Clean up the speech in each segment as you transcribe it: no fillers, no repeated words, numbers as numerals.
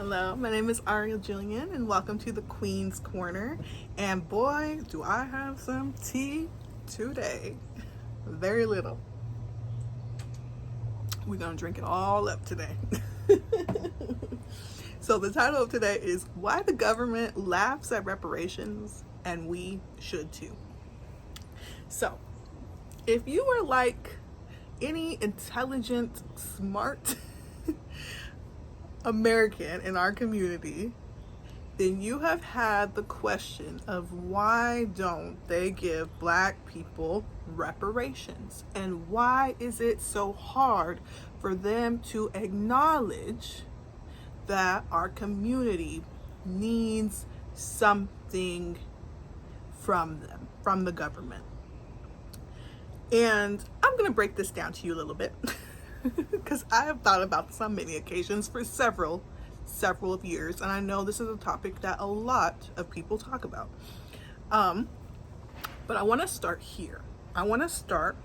Hello, my name is Ariel Jillian, and welcome to the Queen's Corner. And boy, do I have some tea today. Very little. We're gonna drink it all up today. So the title of today is Why the Government Laughs at Reparations and We Should Too. So, if you were like any intelligent, smart American in our community, then you have had the question of why don't they give Black people reparations? And why is it so hard for them to acknowledge that our community needs something from them, from the government? And I'm going to break this down to you a little bit. Because I have thought about this on many occasions for several of years, and I know this is a topic that a lot of people talk about. But I want to start here. I want to start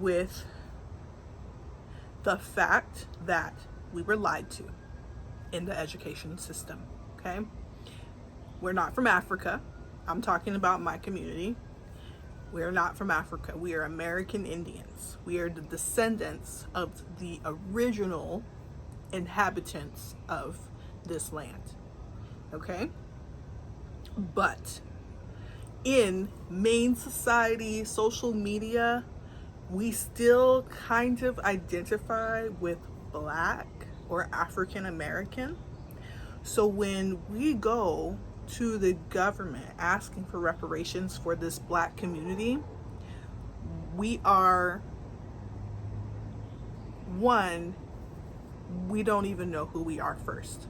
with the fact that we were lied to in the education system, okay? We're not from Africa. I'm talking about my community. We are not from Africa. We are American Indians. We are the descendants of the original inhabitants of this land. Okay? But in main society, social media, we still kind of identify with Black or African American. So when we go to the government asking for reparations for this Black community, we don't even know who we are first.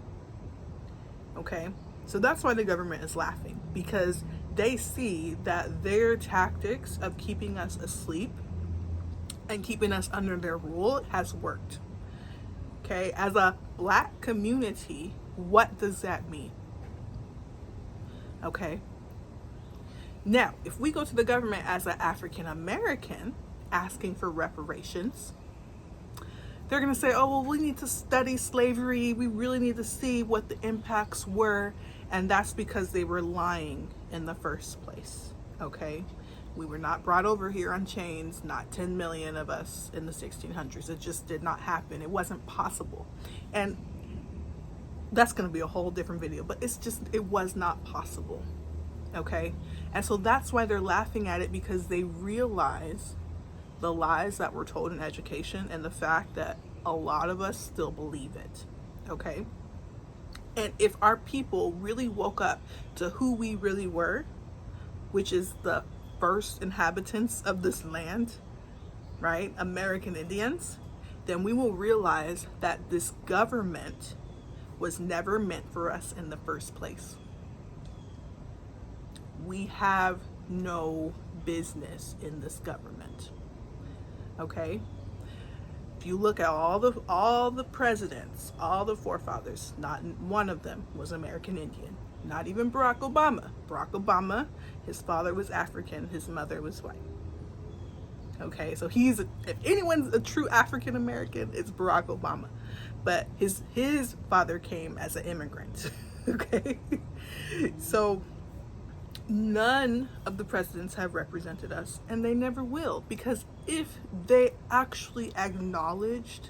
Okay? So that's why the government is laughing, because they see that their tactics of keeping us asleep and keeping us under their rule has worked. Okay? As a Black community, what does that mean? Okay. Now, if we go to the government as an African American asking for reparations, they're going to say, oh, well, we need to study slavery. We really need to see what the impacts were. And that's because they were lying in the first place. Okay. We were not brought over here on chains, not 10 million of us in the 1600s. It just did not happen. It wasn't possible. And that's going to be a whole different video, but it was not possible. Okay. And so that's why they're laughing at it, because they realize the lies that were told in education and the fact that a lot of us still believe it. Okay. And if our people really woke up to who we really were, which is the first inhabitants of this land, right? American Indians, then we will realize that this government was never meant for us in the first place. We have no business in this government. Okay? If you look at all the presidents, all the forefathers, not one of them was American Indian. Not even Barack Obama. Barack Obama, his father was African, his mother was white. Okay, so if anyone's a true African American, it's Barack Obama. But his father came as an immigrant. Okay, so none of the presidents have represented us, and they never will, because if they actually acknowledged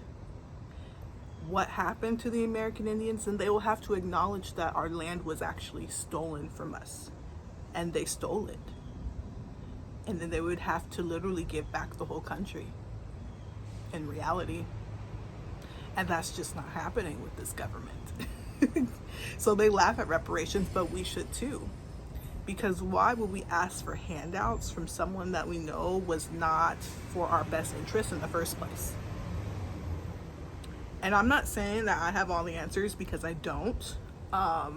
what happened to the American Indians, then they will have to acknowledge that our land was actually stolen from us, and they stole it. And then they would have to literally give back the whole country in reality. And that's just not happening with this government. So they laugh at reparations, but we should too. Because why would we ask for handouts from someone that we know was not for our best interest in the first place? And I'm not saying that I have all the answers, because I don't. I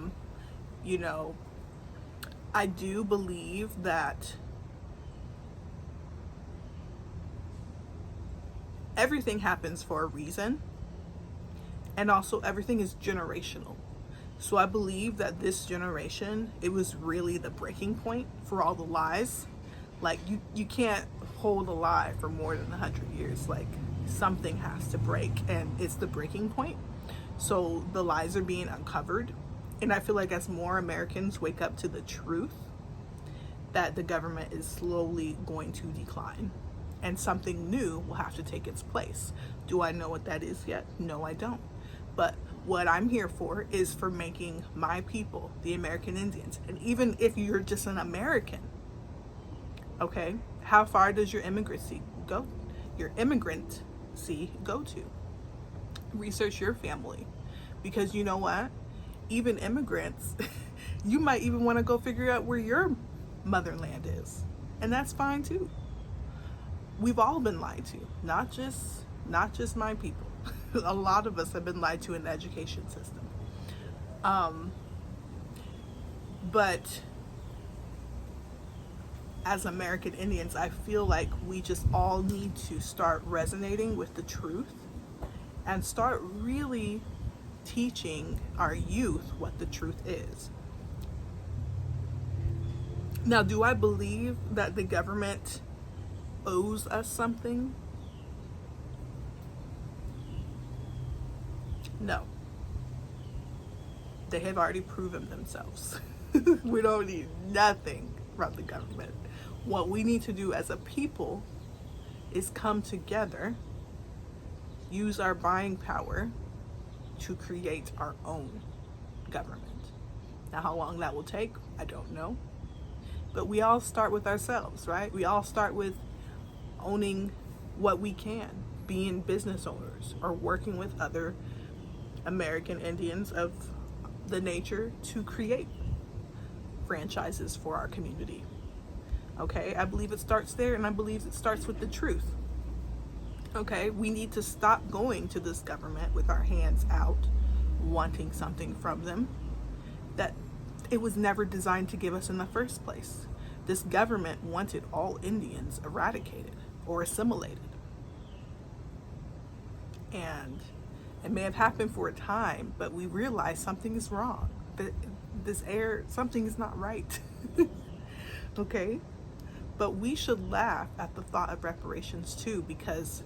do believe that everything happens for a reason, and also everything is generational. So I believe that this generation, it was really the breaking point for all the lies. Like you can't hold a lie for more than 100 years. Like something has to break, and it's the breaking point. So the lies are being uncovered. And I feel like as more Americans wake up to the truth, that the government is slowly going to decline and something new will have to take its place. Do I know what that is yet? No, I don't. But what I'm here for is for making my people, the American Indians, and even if you're just an American, okay, how far does your immigrancy go? Your immigrancy go to? Research your family, because you know what? Even immigrants, you might even want to go figure out where your motherland is, and that's fine too. We've all been lied to, not just my people. A lot of us have been lied to in the education system. But as American Indians, I feel like we just all need to start resonating with the truth and start really teaching our youth what the truth is. Now, do I believe that the government owes us something? No. They have already proven themselves. We don't need nothing from the government. What we need to do as a people is come together, use our buying power to create our own government. Now, how long that will take, I don't know. But we all start with ourselves, right? We all start with owning what we can, being business owners or working with other American Indians of the nature to create franchises for our community. Okay, I believe it starts there, and I believe it starts with the truth. Okay, we need to stop going to this government with our hands out, wanting something from them that it was never designed to give us in the first place. This government wanted all Indians eradicated or assimilated. And it may have happened for a time, but we realized something is wrong. Something is not right. Okay? But we should laugh at the thought of reparations too, because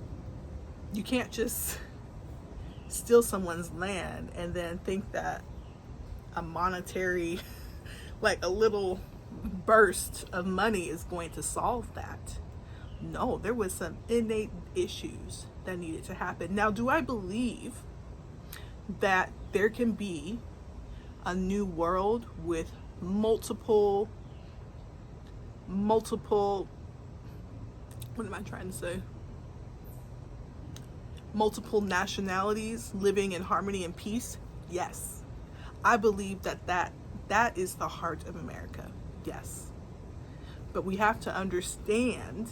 you can't just steal someone's land and then think that a monetary, like a little burst of money is going to solve that. No, there was some innate issues that needed to happen. Now, do I believe that there can be a new world with multiple, what am I trying to say? Multiple nationalities living in harmony and peace? Yes. I believe that is the heart of America. Yes. But we have to understand,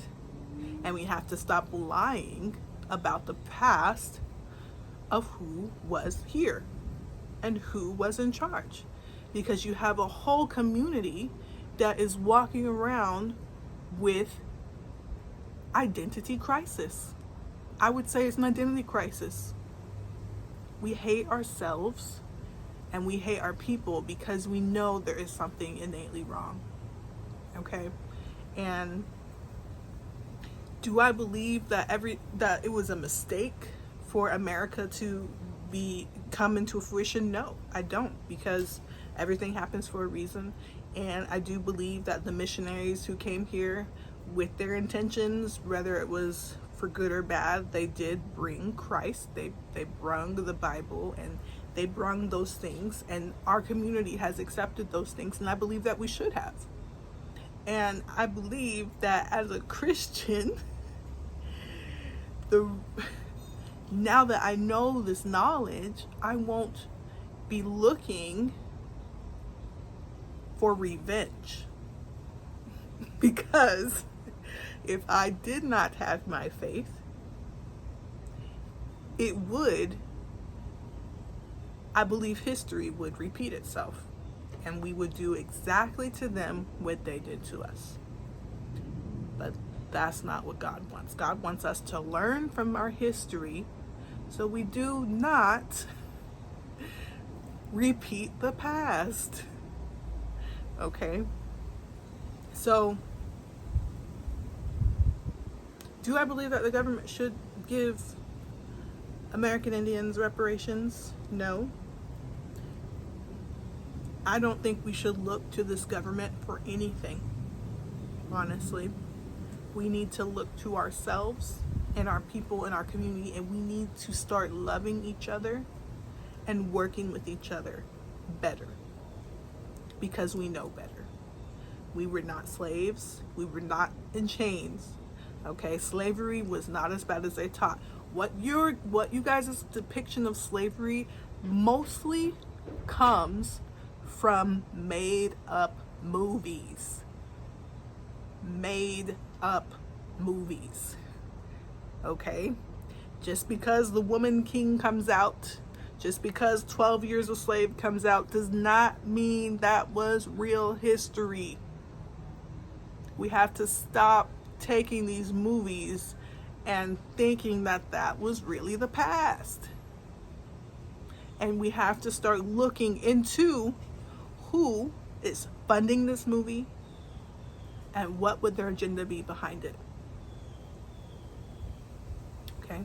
and we have to stop lying about the past of who was here and who was in charge. Because you have a whole community that is walking around with identity crisis. I would say it's an identity crisis. We hate ourselves and we hate our people because we know there is something innately wrong. Okay? And do I believe that it was a mistake for America to come into fruition? No, I don't, because everything happens for a reason. And I do believe that the missionaries who came here with their intentions, whether it was for good or bad, they did bring Christ. They brung the Bible, and they brung those things, and our community has accepted those things, and I believe that we should have. And I believe that as a Christian, now that I know this knowledge, I won't be looking for revenge. Because if I did not have my faith, I believe history would repeat itself, and we would do exactly to them what they did to us. But that's not what God wants. God wants us to learn from our history so we do not repeat the past. Okay? So, do I believe that the government should give American Indians reparations? No. I don't think we should look to this government for anything, honestly. We need to look to ourselves and our people in our community, and we need to start loving each other and working with each other better, because we know better. We were not slaves. We were not in chains. Okay, slavery was not as bad as they taught. What you guys' depiction of slavery mostly comes from made up movies. Made up movies. Okay? Just because The Woman King comes out, just because 12 Years a Slave comes out, does not mean that was real history. We have to stop taking these movies and thinking that that was really the past. And we have to start looking into who is funding this movie and what would their agenda be behind it. Okay?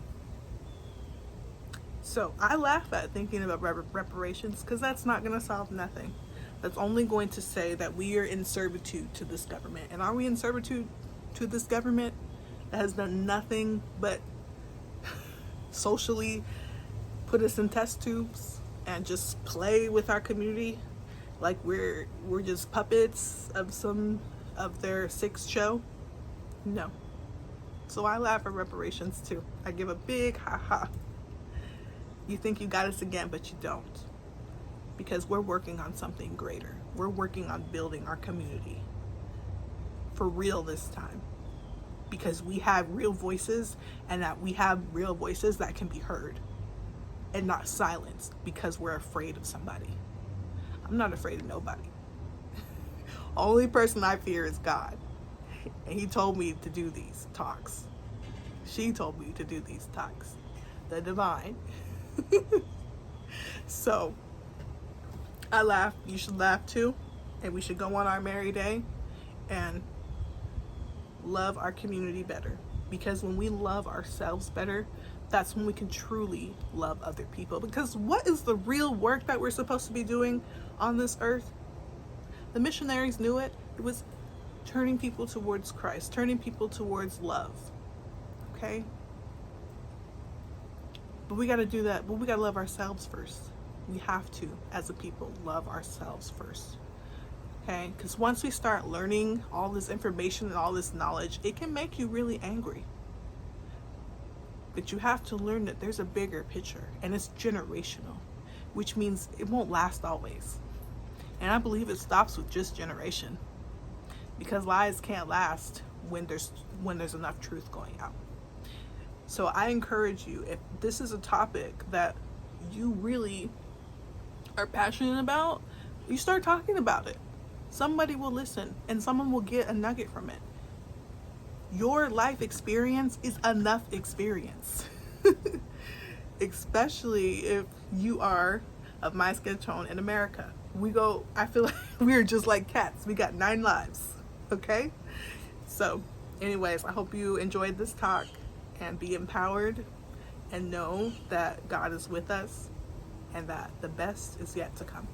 So I laugh at thinking about reparations, because that's not going to solve nothing. That's only going to say that we are in servitude to this government. And are we in servitude to this government that has done nothing but socially put us in test tubes and just play with our community like we're just puppets of some of their sixth show? No. So I laugh at reparations too. I give a big ha-ha. You think you got us again, but you don't. Because we're working on something greater. We're working on building our community. For real this time. Because we have real voices, and that we have real voices that can be heard and not silenced because we're afraid of somebody. I'm not afraid of nobody. Only person I fear is God. And he told me to do these talks. She told me to do these talks. The divine. So, I laugh. You should laugh too. And we should go on our merry day and love our community better. Because when we love ourselves better, that's when we can truly love other people. Because what is the real work that we're supposed to be doing on this earth? The missionaries knew it. It was turning people towards Christ, turning people towards love. Okay? But we got to do that. But we got to love ourselves first. We have to, as a people, love ourselves first. Okay? Because once we start learning all this information and all this knowledge, it can make you really angry. But you have to learn that there's a bigger picture, and it's generational, which means it won't last always. And I believe it stops with just generation, because lies can't last when there's enough truth going out. So I encourage you, if this is a topic that you really are passionate about, you start talking about it. Somebody will listen, and someone will get a nugget from it. Your life experience is enough experience. Especially if you are of my skin tone in America. I feel like we're just like cats. We got 9 lives. Okay? So, anyways, I hope you enjoyed this talk and be empowered and know that God is with us and that the best is yet to come.